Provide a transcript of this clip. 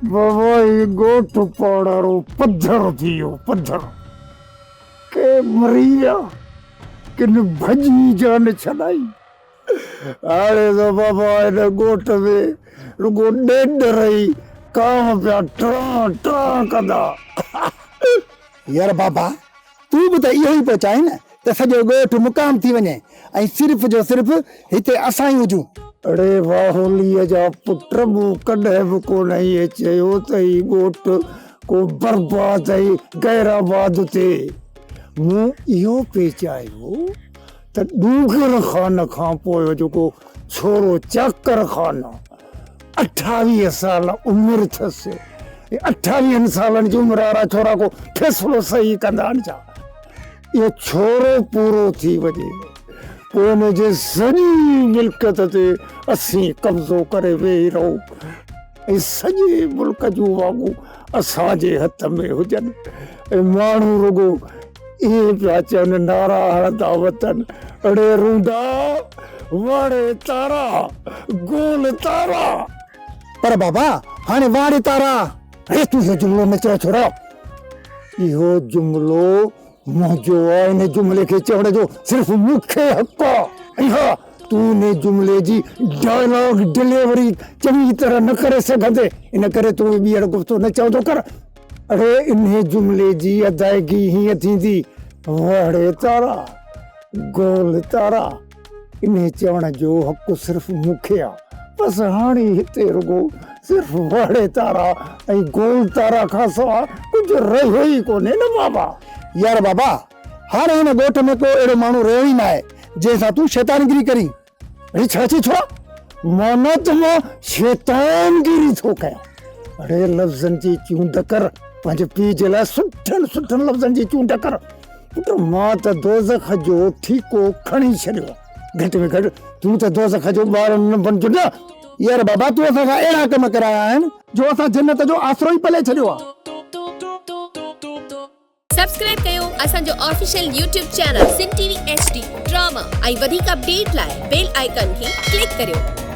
बाबा ये गोठ पाड़ारो पत्थर थियो पत्थर के मरिया किन भजी जान छलाई। अरे तो बाबा इन गोठ में रुगो डेड रही काम पे ट्रा ट्रा कदा। यार बाबा तू भी तो इहो ही पहुचाए न त सॼो ॻोठ मुक़ाम थी वञे ऐं सिर्फ़ जो सिर्फ़ हिते असां ई हुजूं। अरे बाहुलीअ जा पुट मूं कॾहिं बि कोन इहे चयो त ही ॻोठ को बर्बाद ऐं गैराबाद थिए। मूं इहो पे चाहियो त डूंगर ख़ान खां पोइ जेको छोरो चाकर ख़ान 28 साल उमिरि अथसि, 28 सालनि जी उमिरि वारा छोरा को फ़ैसिलो सही कंदा आहिनि छा? इहो छोरो पूरो थी वञे पोइ हुनजे सॼी मिल्कियत ते असीं कब्ज़ो करे वेही रहूं ऐं सॼे मुल्क जूं वागूं असांजे हथ में हुजनि ऐं माण्हू रुगो इहे पिया चवनि, नारा हणंदा वतन, अड़े रूंदा वाड़े तारा गोल तारा। पर बाबा हाणे वाड़े तारा अरे तू इहो जुमिलो न चओ छोरा। इहो जुमिलो मुंहिंजो आहे, इन जुमिले खे चवण जो सिर्फ़ु मूंखे हक़ आहे। ऐं हा तूं इन जुमिले जी डायलॉग डिलीवरी चङी तरह न करे सघंदे, इन करे तूं ॿीहर गुफ़्तो न चवंदो कर। अड़े इन जुमिले जी अदायगी हीअं थींदी, वाड़े तारा गोल तारा। इन चवण जो हक़ सिर्फ़ु मूंखे आहे। बसि हाणे हिते रुगो सिर्फ़ु वाड़े तारा ऐं गोल तारा खां सवाइ कुझु रहियो ई कोन्हे न बाबा। यार बाबा हाणे हिन ॻोठ में को अहिड़ो माण्हू रहियो ई न आहे जंहिंसां तूं शैतानगिरी करी। अरे छा चई छोड़ा, माना त मां शैतानगिरी थो कयां। अड़े लफ़्ज़नि जी चूंड कर, पंहिंजे पीउ जे लाइ सुठनि सुठनि लफ़्ज़नि जी चूंड कर। पुट मां त दोज़ख जो ठीको खणी छॾियो, घटि में घटि तूं त दोज़ख जो ॿार न बणिजो न। यार बाबा तूं असांखां अहिड़ा कम कराया आहिनि जो असां जन्नत जो आसरो ई पले छॾियो आहे। सब्सक्राइब कयो असांजो ऑफिशियल यूट्यूब चैनल सिन टीवी HD ड्रामा ऐं वधीक अपडेट लाइ बेल आइकन खे क्लिक करियो।